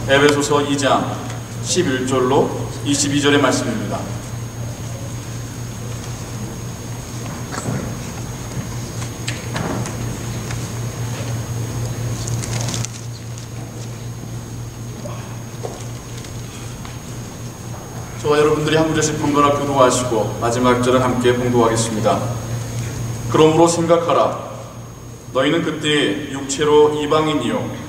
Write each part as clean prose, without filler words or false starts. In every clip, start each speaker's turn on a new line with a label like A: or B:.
A: 에베소서 2장 11절로 22절의 말씀입니다. 저와 여러분들이 한 구절씩 번갈아 교도하시고 마지막 절을 함께 봉독하겠습니다. 그러므로 생각하라. 너희는 그때 육체로 이방인이요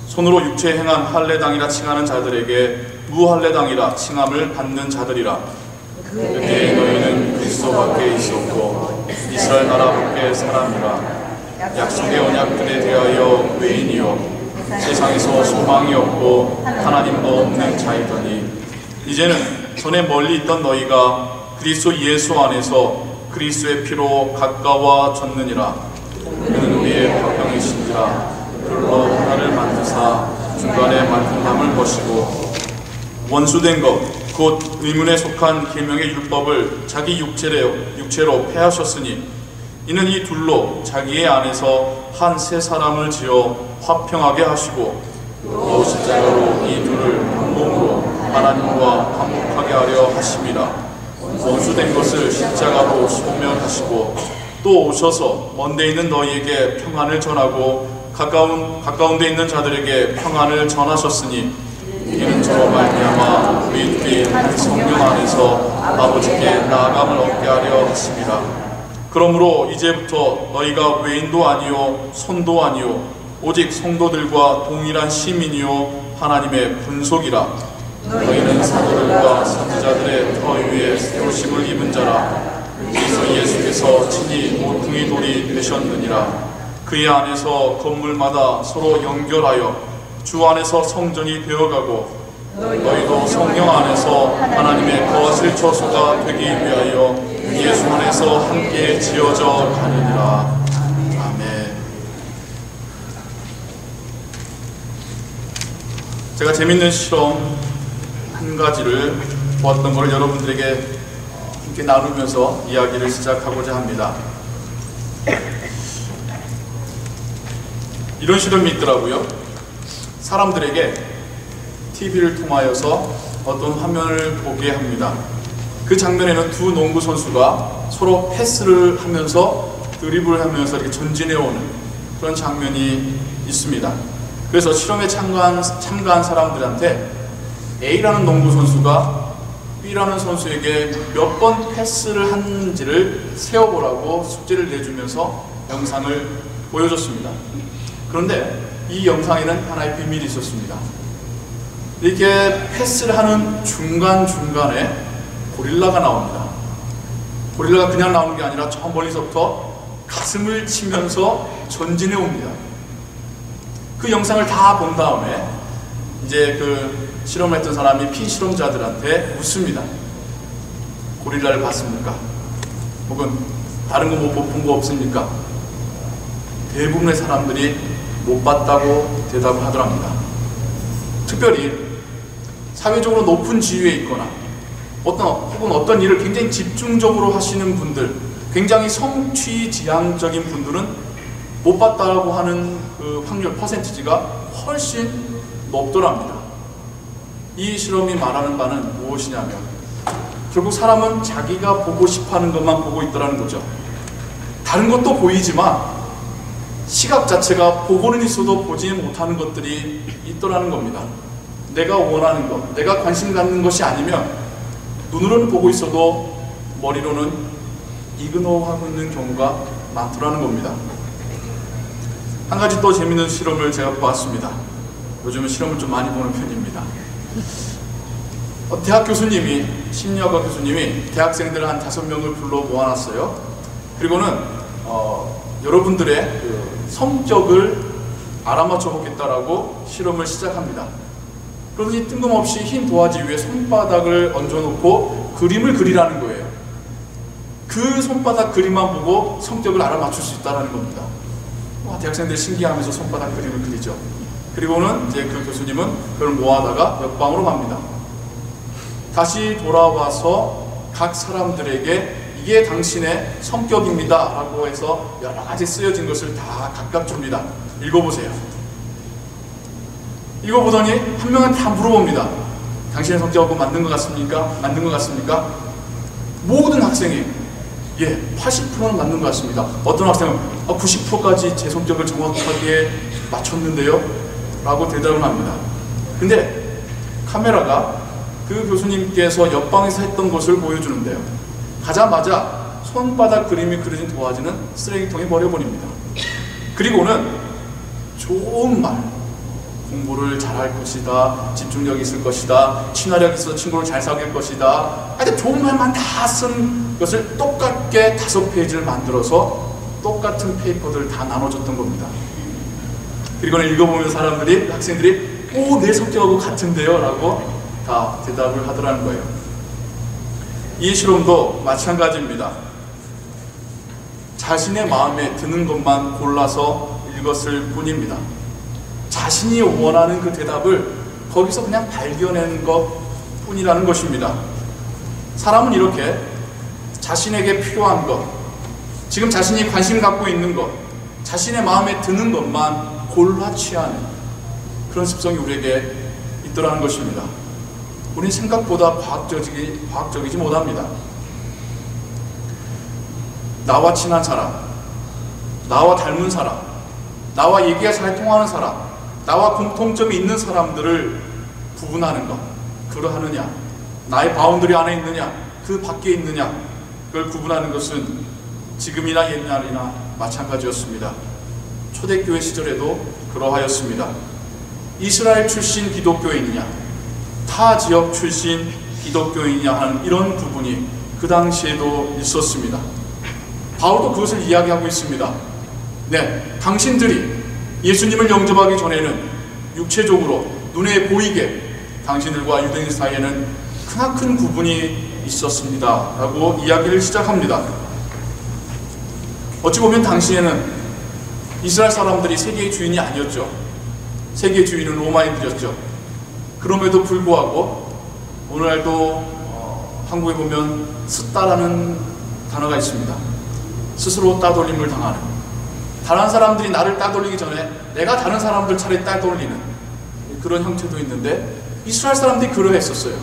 A: 손으로 육체 행한 할례당이라 칭하는 자들에게 무할례당이라 칭함을 받는 자들이라. 그때 너희는 그리스도 밖에 있었고 이스라엘 나라 밖에 사람이라. 약속의 언약들에 대하여 외인이요 세상에서 소망이 없고 하나님도 없는 자이더니 이제는 전에 멀리 있던 너희가 그리스도 예수 안에서 그리스도의 피로 가까워졌느니라. 그는 우리의 화평이신지라. 그로 하나를 만드사 중간에 만든함을 보시고 원수된 것 곧 의문에 속한 계명의 율법을 자기 육체로 폐하셨으니 이는 이 둘로 자기의 안에서 한 새 사람을 지어 화평하게 하시고 또 십자가로 이 둘을 한 몸으로 하나님과 화목하게 하려 하심이라. 원수된 것을 십자가로 소멸하시고 또 오셔서 먼데 있는 너희에게 평안을 전하고 가까운 데 있는 자들에게 평안을 전하셨으니 이는 저로 말미암아 우리 둘이 한 성령 안에서 아버지께 나아감을 얻게 하려 하심이라. 그러므로 이제부터 너희가 외인도 아니요 손도 아니요 오직 성도들과 동일한 시민이요 하나님의 분속이라. 너희는 사도들과 선지자들의 터 위에 세우심을 입은 자라. 그리스도 예수께서 친히 모퉁이 돌이 되셨느니라. 그의 안에서 건물마다 서로 연결하여 주 안에서 성전이 되어가고 너희도 성령 안에서 하나님의 거하실 처소가 되기 위하여 예수 안에서 함께 지어져 가느니라. 아멘. 제가 재밌는 실험 한 가지를 보았던 것을 여러분들에게 함께 나누면서 이야기를 시작하고자 합니다. 이런 실험이 있더라고요. 사람들에게 TV를 통하여서 어떤 화면을 보게 합니다. 그 장면에는 두 농구 선수가 서로 패스를 하면서 드리블을 하면서 이렇게 전진해오는 그런 장면이 있습니다. 그래서 실험에 참가한 사람들한테 A라는 농구 선수가 B라는 선수에게 몇 번 패스를 했는지를 세어보라고 숙제를 내주면서 영상을 보여줬습니다. 그런데 이 영상에는 하나의 비밀이 있었습니다. 이렇게 패스를 하는 중간중간에 고릴라가 나옵니다. 고릴라가 그냥 나오는 게 아니라 저 멀리서부터 가슴을 치면서 전진해 옵니다. 그 영상을 다 본 다음에 이제 그 실험을 했던 사람이 피실험자들한테 묻습니다. 고릴라를 봤습니까? 혹은 다른 거 못 본 거 없습니까? 대부분의 사람들이 못 봤다고 대답을 하더랍니다. 특별히 사회적으로 높은 지위에 있거나 혹은 어떤 일을 굉장히 집중적으로 하시는 분들, 굉장히 성취지향적인 분들은 못 봤다고 하는 그 확률, 퍼센티지가 훨씬 높더랍니다. 이 실험이 말하는 바는 무엇이냐면 결국 사람은 자기가 보고 싶어하는 것만 보고 있더라는 거죠. 다른 것도 보이지만 시각 자체가 보고는 있어도 보지 못하는 것들이 있더라는 겁니다. 내가 원하는 것, 내가 관심 갖는 것이 아니면 눈으로는 보고 있어도 머리로는 이그노하고 있는 경우가 많더라는 겁니다. 한 가지 또 재밌는 실험을 제가 보았습니다. 요즘은 실험을 좀 많이 보는 편입니다. 대학 교수님이, 심리학과 교수님이 대학생들 한 5명을 불러 모아놨어요. 그리고는 여러분들의 그 성격을 알아맞혀 보겠다라고 실험을 시작합니다. 그러더니 뜬금없이 흰 도화지 위에 손바닥을 얹어놓고 그림을 그리라는 거예요. 그 손바닥 그림만 보고 성격을 알아맞출 수 있다는 겁니다. 대학생들 신기하면서 손바닥 그림을 그리죠. 그리고는 이제 그 교수님은 그걸 모아다가 옆방으로 갑니다. 다시 돌아와서 각 사람들에게 이게 당신의 성격입니다 라고 해서 여러 가지 쓰여진 것을 다 각각 줍니다. 읽어보세요. 이거 보더니 한 명한테 다 물어봅니다. 당신의 성격하고 맞는 것 같습니까? 맞는 것 같습니까? 모든 학생이 예, 80%는 맞는 것 같습니다. 어떤 학생은 90%까지 제 성격을 정확하게 맞췄는데요? 라고 대답을 합니다. 근데 카메라가 그 교수님께서 옆방에서 했던 것을 보여주는데요. 가자마자 손바닥 그림이 그려진 도화지는 쓰레기통에 버려버립니다. 그리고는 좋은 말, 공부를 잘할 것이다, 집중력이 있을 것이다, 친화력이 있어서 친구를 잘 사귈 것이다, 하여튼 좋은 말만 다 쓴 것을 똑같게 5페이지를 만들어서 똑같은 페이퍼들을 다 나눠줬던 겁니다. 그리고는 읽어보면 사람들이, 학생들이 오, 내 성격하고 같은데요? 라고 다 대답을 하더라는 거예요. 이 실험도 마찬가지입니다. 자신의 마음에 드는 것만 골라서 읽었을 뿐입니다. 자신이 원하는 그 대답을 거기서 그냥 발견하는 것 뿐이라는 것입니다. 사람은 이렇게 자신에게 필요한 것, 지금 자신이 관심 갖고 있는 것, 자신의 마음에 드는 것만 골라 취하는 그런 습성이 우리에게 있더라는 것입니다. 우리는 생각보다 과학적이지 못합니다. 나와 친한 사람, 나와 닮은 사람, 나와 얘기가 잘 통하는 사람, 나와 공통점이 있는 사람들을 구분하는 것, 그러하느냐, 나의 바운더리 안에 있느냐, 그 밖에 있느냐, 그걸 구분하는 것은 지금이나 옛날이나 마찬가지였습니다. 초대교회 시절에도 그러하였습니다. 이스라엘 출신 기독교인이냐, 타 지역 출신 기독교인이냐 하는 이런 구분이 그 당시에도 있었습니다. 바울도 그것을 이야기하고 있습니다. 네, 당신들이 예수님을 영접하기 전에는 육체적으로 눈에 보이게 당신들과 유대인 사이에는 크나큰 구분이 있었습니다 라고 이야기를 시작합니다. 어찌 보면 당시에는 이스라엘 사람들이 세계의 주인이 아니었죠. 세계의 주인은 로마인들이었죠. 그럼에도 불구하고 오늘날도 한국에 보면 스따라는 단어가 있습니다. 스스로 따돌림을 당하는, 다른 사람들이 나를 따돌리기 전에 내가 다른 사람들 차례 따돌리는 그런 형태도 있는데, 이스라엘 사람들이 그러했었어요.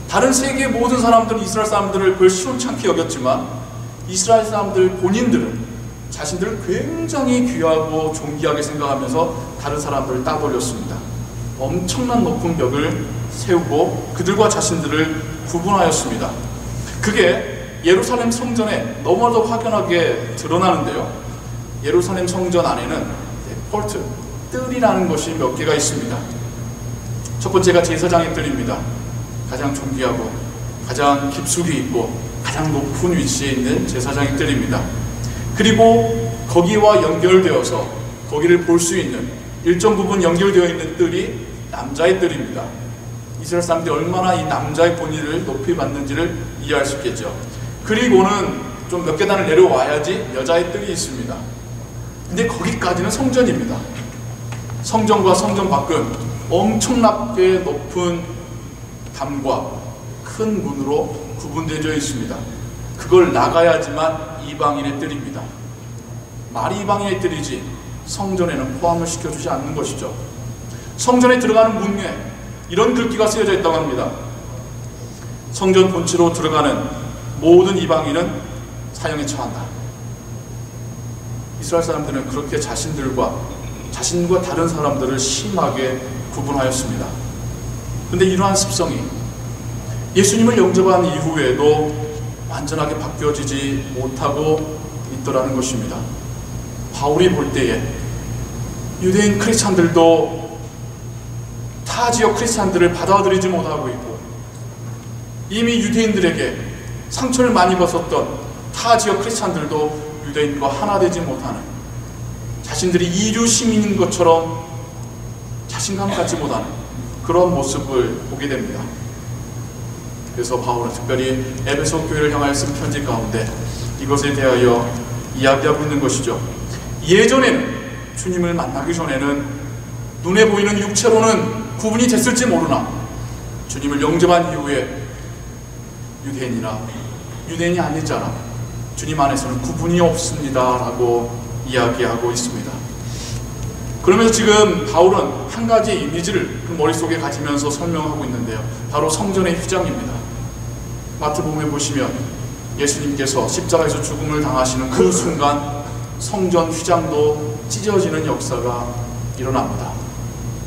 A: 다른 세계의 모든 사람들은 이스라엘 사람들을 별 시원찮게 여겼지만 이스라엘 사람들 본인들은 자신들을 굉장히 귀하고 존귀하게 생각하면서 다른 사람들을 따돌렸습니다. 엄청난 높은 벽을 세우고 그들과 자신들을 구분하였습니다. 그게 예루살렘 성전에 너무나도 확연하게 드러나는데요. 예루살렘 성전 안에는 폴트, 뜰이라는 것이 몇 개가 있습니다. 첫 번째가 제사장의 뜰입니다. 가장 존귀하고 가장 깊숙이 있고 가장 높은 위치에 있는 제사장의 뜰입니다. 그리고 거기와 연결되어서 거기를 볼 수 있는 일정 부분 연결되어 있는 뜰이 남자의 뜰입니다. 이스라엘 사람들이 얼마나 이 남자의 본의를 높이 받는지를 이해할 수 있겠죠. 그리고는 좀 몇 계단을 내려와야지 여자의 뜰이 있습니다. 근데 거기까지는 성전입니다. 성전과 성전 밖은 엄청나게 높은 담과 큰 문으로 구분되어 있습니다. 그걸 나가야지만 이방인의 뜰입니다. 말이 이방인의 뜰이지 성전에는 포함을 시켜주지 않는 것이죠. 성전에 들어가는 문 위에 이런 글귀가 쓰여져 있다고 합니다. 성전 본체로 들어가는 모든 이방인은 사형에 처한다. 이스라엘 사람들은 그렇게 자신과 다른 사람들을 심하게 구분하였습니다. 그런데 이러한 습성이 예수님을 영접한 이후에도 완전하게 바뀌어지지 못하고 있더라는 것입니다. 바울이 볼 때에 유대인 크리스찬들도 타 지역 크리스찬들을 받아들이지 못하고 있고, 이미 유대인들에게 상처를 많이 입었었던 타 지역 크리스찬들도 유대인과 하나 되지 못하는, 자신들이 이류 시민인 것처럼 자신감 갖지 못하는 그런 모습을 보게 됩니다. 그래서 바울은 특별히 에베소 교회를 향하여 쓴 편지 가운데 이것에 대하여 이야기하고 있는 것이죠. 예전에는, 주님을 만나기 전에는 눈에 보이는 육체로는 구분이 됐을지 모르나 주님을 영접한 이후에 유대인이나 유대인이 아니잖아, 주님 안에서는 구분이 없습니다 라고 이야기하고 있습니다. 그러면서 지금 바울은 한 가지의 이미지를 그 머릿속에 가지면서 설명하고 있는데요. 바로 성전의 휘장입니다. 마태복음에 보시면 예수님께서 십자가에서 죽음을 당하시는 그 순간 성전 휘장도 찢어지는 역사가 일어납니다.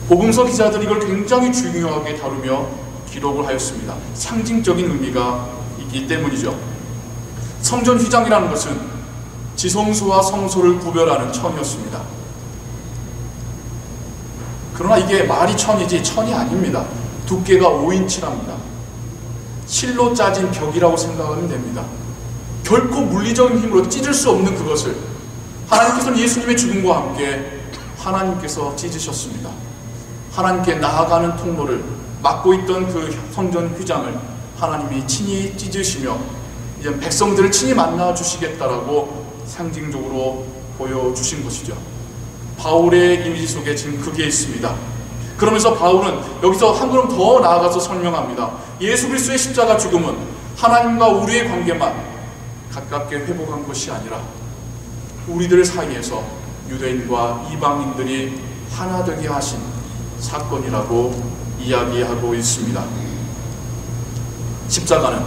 A: 복음서 기자들이 이걸 굉장히 중요하게 다루며 기록을 하였습니다. 상징적인 의미가 있기 때문이죠. 성전 휘장이라는 것은 지성소와 성소를 구별하는 천이었습니다. 그러나 이게 말이 천이지 천이 아닙니다. 두께가 5인치랍니다. 실로 짜진 벽이라고 생각하면 됩니다. 결코 물리적인 힘으로 찢을 수 없는 그것을 하나님께서는 예수님의 죽음과 함께 하나님께서 찢으셨습니다. 하나님께 나아가는 통로를 막고 있던 그 성전 휘장을 하나님이 친히 찢으시며 이제 백성들을 친히 만나 주시겠다라고 상징적으로 보여주신 것이죠. 바울의 이미지 속에 지금 그게 있습니다. 그러면서 바울은 여기서 한 걸음 더 나아가서 설명합니다. 예수 그리스도의 십자가 죽음은 하나님과 우리의 관계만 가깝게 회복한 것이 아니라 우리들 사이에서 유대인과 이방인들이 하나 되게 하신 사건이라고 이야기하고 있습니다. 십자가는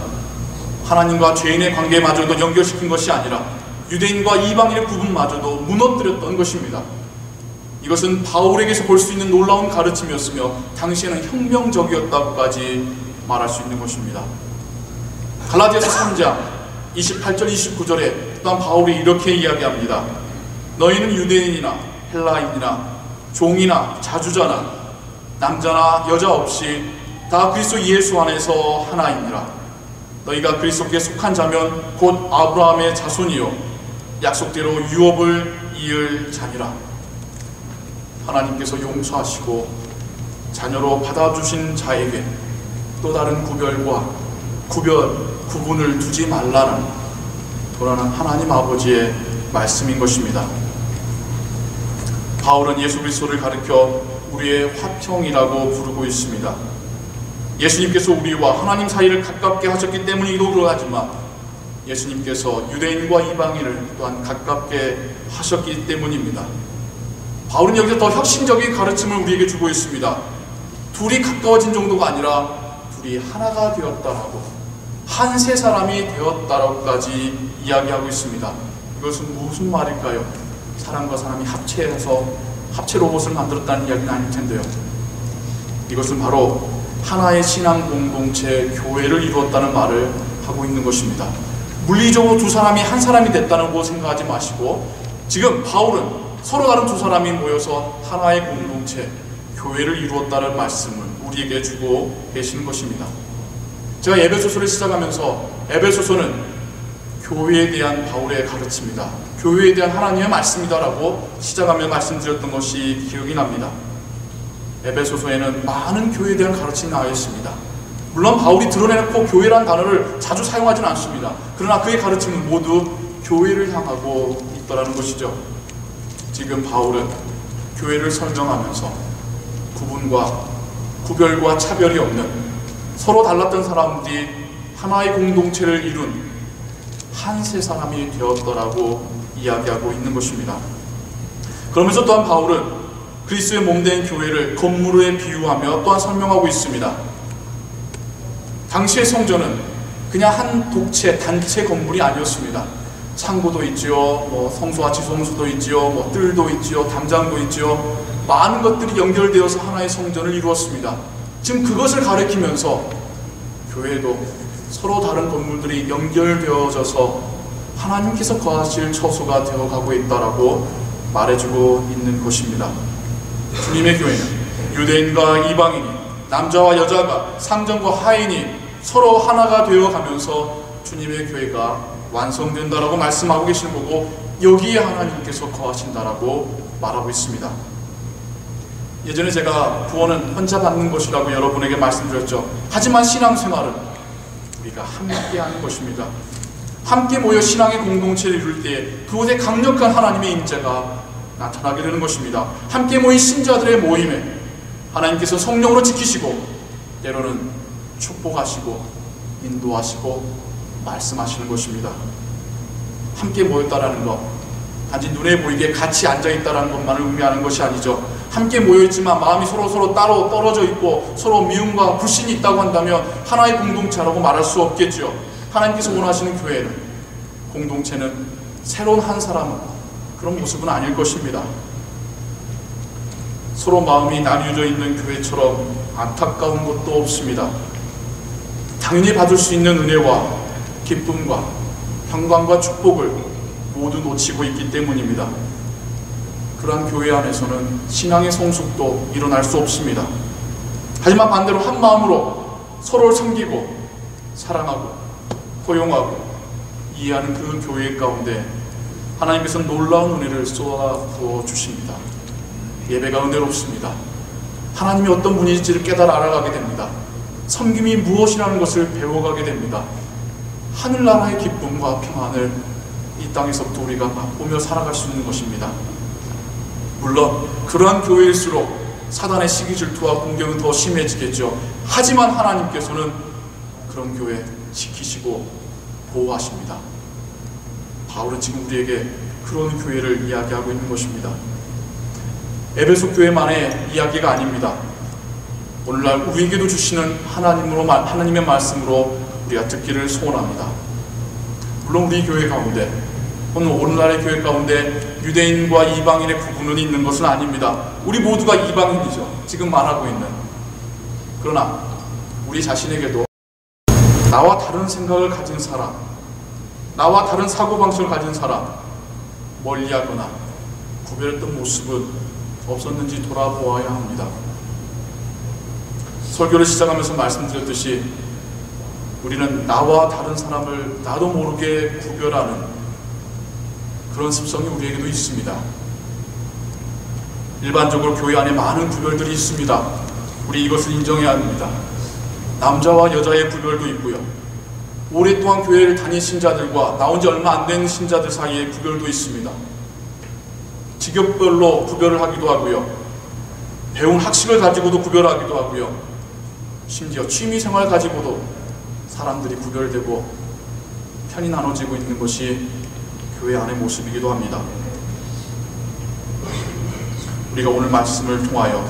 A: 하나님과 죄인의 관계마저도 연결시킨 것이 아니라 유대인과 이방인의 구분마저도 무너뜨렸던 것입니다. 이것은 바울에게서 볼 수 있는 놀라운 가르침이었으며 당시에는 혁명적이었다고까지 말할 수 있는 것입니다. 갈라디아서 3장 28절 29절에 또한 바울이 이렇게 이야기합니다. 너희는 유대인이나 헬라인이나 종이나 자주자나 남자나 여자 없이 다 그리스도 예수 안에서 하나이니라. 너희가 그리스도께 속한 자면 곧 아브라함의 자손이요 약속대로 유업을 이을 자니라. 하나님께서 용서하시고 자녀로 받아주신 자에게 또 다른 구분을 두지 말라는 도라는 하나님 아버지의 말씀인 것입니다. 바울은 예수 그리스도를 가리켜 우리의 화평이라고 부르고 있습니다. 예수님께서 우리와 하나님 사이를 가깝게 하셨기 때문이기도 그러하지만 예수님께서 유대인과 이방인을 또한 가깝게 하셨기 때문입니다. 바울은 여기서 더 혁신적인 가르침을 우리에게 주고 있습니다. 둘이 가까워진 정도가 아니라 둘이 하나가 되었다라고, 한 세 사람이 되었다라고까지 이야기하고 있습니다. 이것은 무슨 말일까요? 사람과 사람이 합체해서 합체 로봇을 만들었다는 이야기는 아닐 텐데요. 이것은 바로 하나의 신앙 공동체 교회를 이루었다는 말을 하고 있는 것입니다. 물리적으로 두 사람이 한 사람이 됐다고 생각하지 마시고 지금 바울은 서로 다른 두 사람이 모여서 하나의 공동체 교회를 이루었다는 말씀을 우리에게 주고 계시는 것입니다. 제가 에베소서를 시작하면서 에베소서는 교회에 대한 바울의 가르침이다, 교회에 대한 하나님의 말씀이다라고 시작하며 말씀드렸던 것이 기억이 납니다. 에베소서에는 많은 교회에 대한 가르침이 나와 있습니다. 물론 바울이 드러내놓고 교회라는 단어를 자주 사용하지는 않습니다. 그러나 그의 가르침은 모두 교회를 향하고 있다는 것이죠. 지금 바울은 교회를 설명하면서 구별과 차별이 없는 서로 달랐던 사람들이 하나의 공동체를 이룬 한 세 사람이 되었더라고 이야기하고 있는 것입니다. 그러면서 또한 바울은 그리스도의 몸된 교회를 건물에 비유하며 또한 설명하고 있습니다. 당시의 성전은 그냥 한 독채, 단체 건물이 아니었습니다. 창고도 있지요, 성소와 지성소도 있지요, 뜰도 있지요, 담장도 있지요. 많은 것들이 연결되어서 하나의 성전을 이루었습니다. 지금 그것을 가리키면서 교회도 서로 다른 건물들이 연결되어져서 하나님께서 거하실 처소가 되어가고 있다라고 말해주고 있는 것입니다. 주님의 교회는 유대인과 이방인이, 남자와 여자가, 상전과 하인이 서로 하나가 되어가면서 주님의 교회가 완성된다라고 말씀하고 계시는 거고, 여기에 하나님께서 거하신다라고 말하고 있습니다. 예전에 제가 구원은 혼자 받는 것이라고 여러분에게 말씀드렸죠. 하지만 신앙생활은 우리가 함께 하는 것입니다. 함께 모여 신앙의 공동체를 이룰 때 그곳에 강력한 하나님의 임재가 나타나게 되는 것입니다. 함께 모인 신자들의 모임에 하나님께서 성령으로 지키시고 때로는 축복하시고 인도하시고 말씀하시는 것입니다. 함께 모였다라는 것, 단지 눈에 보이게 같이 앉아있다는 것만을 의미하는 것이 아니죠. 함께 모여있지만 마음이 서로 따로 떨어져 있고 서로 미움과 불신이 있다고 한다면 하나의 공동체라고 말할 수 없겠죠. 하나님께서 원하시는 교회는, 공동체는 새로운 한 사람은 그런 모습은 아닐 것입니다. 서로 마음이 나뉘어져 있는 교회처럼 안타까운 것도 없습니다. 당연히 받을 수 있는 은혜와 기쁨과 평강과 축복을 모두 놓치고 있기 때문입니다. 그러한 교회 안에서는 신앙의 성숙도 일어날 수 없습니다. 하지만 반대로 한 마음으로 서로를 섬기고 사랑하고 포용하고 이해하는 그 교회 가운데 하나님께서는 놀라운 은혜를 쏟아부어 주십니다. 예배가 은혜롭습니다. 하나님이 어떤 분인지를 깨달아 알아가게 됩니다. 섬김이 무엇이라는 것을 배워가게 됩니다. 하늘나라의 기쁨과 평안을 이 땅에서부터 우리가 맛보며 살아갈 수 있는 것입니다. 물론 그러한 교회일수록 사단의 시기 질투와 공격은 더 심해지겠죠. 하지만 하나님께서는 그런 교회 지키시고 보호하십니다. 바울은 지금 우리에게 그런 교회를 이야기하고 있는 것입니다. 에베소 교회만의 이야기가 아닙니다. 오늘날 우리에게도 주시는 하나님의 말씀으로 우리가 듣기를 소원합니다. 물론 우리 교회 가운데, 오늘날의 교회 가운데 유대인과 이방인의 구분은 있는 것은 아닙니다. 우리 모두가 이방인이죠. 지금 말하고 있는. 그러나 우리 자신에게도 나와 다른 생각을 가진 사람, 나와 다른 사고방식을 가진 사람, 멀리하거나 구별했던 모습은 없었는지 돌아보아야 합니다. 설교를 시작하면서 말씀드렸듯이 우리는 나와 다른 사람을 나도 모르게 구별하는 그런 습성이 우리에게도 있습니다. 일반적으로 교회 안에 많은 구별들이 있습니다. 우리 이것을 인정해야 합니다. 남자와 여자의 구별도 있고요. 오랫동안 교회를 다닌 신자들과 나온 지 얼마 안 된 신자들 사이에 구별도 있습니다. 직업별로 구별을 하기도 하고요. 배운 학식을 가지고도 구별하기도 하고요. 심지어 취미생활 가지고도 사람들이 구별되고 편이 나눠지고 있는 것이 교회 안의 모습이기도 합니다. 우리가 오늘 말씀을 통하여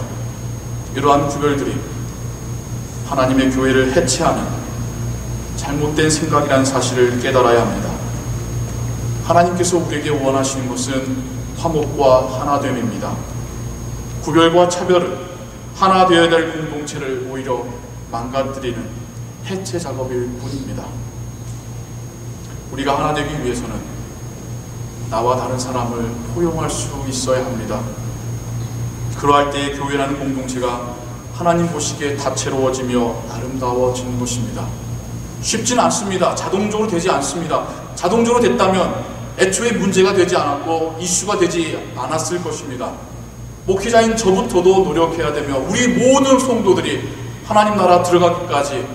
A: 이러한 구별들이 하나님의 교회를 해체하는 잘못된 생각이라는 사실을 깨달아야 합니다. 하나님께서 우리에게 원하시는 것은 화목과 하나됨입니다. 구별과 차별은 하나 되어야 될 공동체를 오히려 망가뜨리는 해체 작업일 뿐입니다. 우리가 하나 되기 위해서는 나와 다른 사람을 포용할 수 있어야 합니다. 그러할 때의 교회라는 공동체가 하나님 보시기에 다채로워지며 아름다워지는 것입니다. 쉽진 않습니다. 자동적으로 되지 않습니다. 자동적으로 됐다면 애초에 문제가 되지 않았고 이슈가 되지 않았을 것입니다. 목회자인 저부터도 노력해야 되며 우리 모든 성도들이 하나님 나라 들어가기까지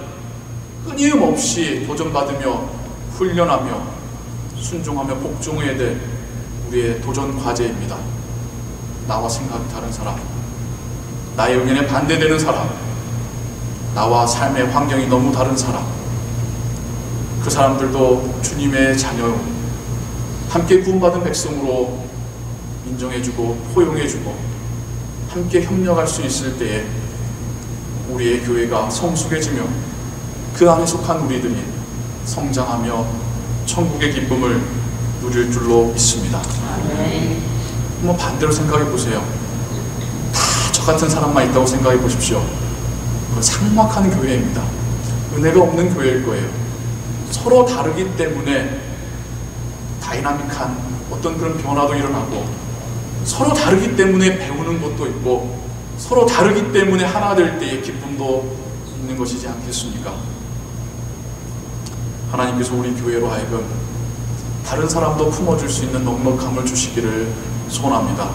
A: 끊임없이 도전받으며 훈련하며 순종하며 복종해야 될 우리의 도전 과제입니다. 나와 생각이 다른 사람, 나의 의견에 반대되는 사람, 나와 삶의 환경이 너무 다른 사람, 그 사람들도 주님의 자녀요, 함께 구원받은 백성으로 인정해주고 포용해주고 함께 협력할 수 있을 때에 우리의 교회가 성숙해지며 그 안에 속한 우리들이 성장하며 천국의 기쁨을 누릴 줄로 믿습니다. 한번 반대로 생각해 보세요. 다 저 같은 사람만 있다고 생각해 보십시오. 그건 삭막한 교회입니다. 은혜가 없는 교회일 거예요. 서로 다르기 때문에 다이나믹한 어떤 그런 변화도 일어나고, 서로 다르기 때문에 배우는 것도 있고, 서로 다르기 때문에 하나 될 때의 기쁨도 있는 것이지 않겠습니까? 하나님께서 우리 교회로 하여금 다른 사람도 품어줄 수 있는 넉넉함을 주시기를 소원합니다.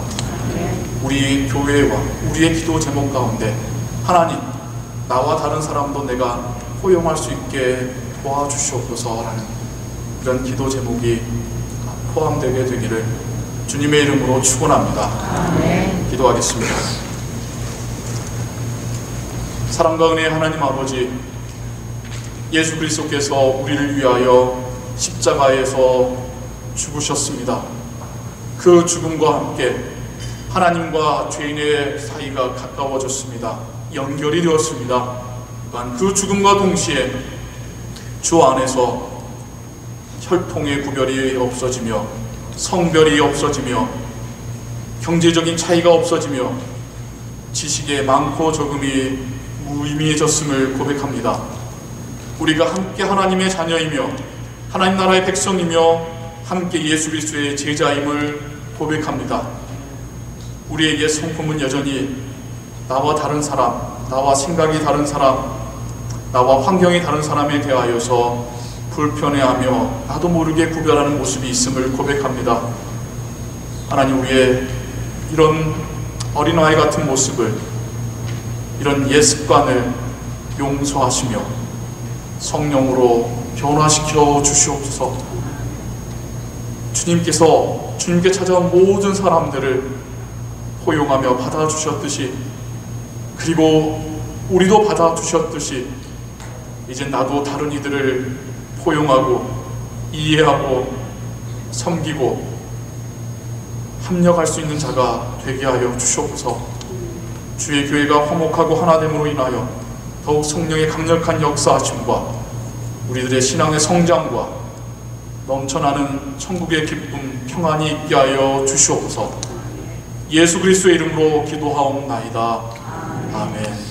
A: 우리 교회와 우리의 기도 제목 가운데 하나님, 나와 다른 사람도 내가 포용할 수 있게 도와주시옵소서라는 이런 기도 제목이 포함되게 되기를 주님의 이름으로 축원합니다. 기도하겠습니다. 사랑과 은혜의 하나님 아버지, 예수 그리스도께서 우리를 위하여 십자가에서 죽으셨습니다. 그 죽음과 함께 하나님과 죄인의 사이가 가까워졌습니다. 연결이 되었습니다. 또한 그 죽음과 동시에 주 안에서 혈통의 구별이 없어지며 성별이 없어지며 경제적인 차이가 없어지며 지식의 많고 적음이 무의미해졌음을 고백합니다. 우리가 함께 하나님의 자녀이며 하나님 나라의 백성이며 함께 예수 그리스도의 제자임을 고백합니다. 우리의 옛 성품은 여전히 나와 다른 사람, 나와 생각이 다른 사람, 나와 환경이 다른 사람에 대하여서 불편해하며 나도 모르게 구별하는 모습이 있음을 고백합니다. 하나님, 우리의 이런 어린아이 같은 모습을, 이런 옛 습관을 용서하시며 성령으로 변화시켜 주시옵소서. 주님께 찾아온 모든 사람들을 포용하며 받아주셨듯이, 그리고 우리도 받아주셨듯이 이제 나도 다른 이들을 포용하고 이해하고 섬기고 합력할 수 있는 자가 되게 하여 주시옵소서. 주의 교회가 화목하고 하나됨으로 인하여 더욱 성령의 강력한 역사하심과 우리들의 신앙의 성장과 넘쳐나는 천국의 기쁨, 평안이 있게 하여 주시옵소서. 예수 그리스도의 이름으로 기도하옵나이다. 아멘.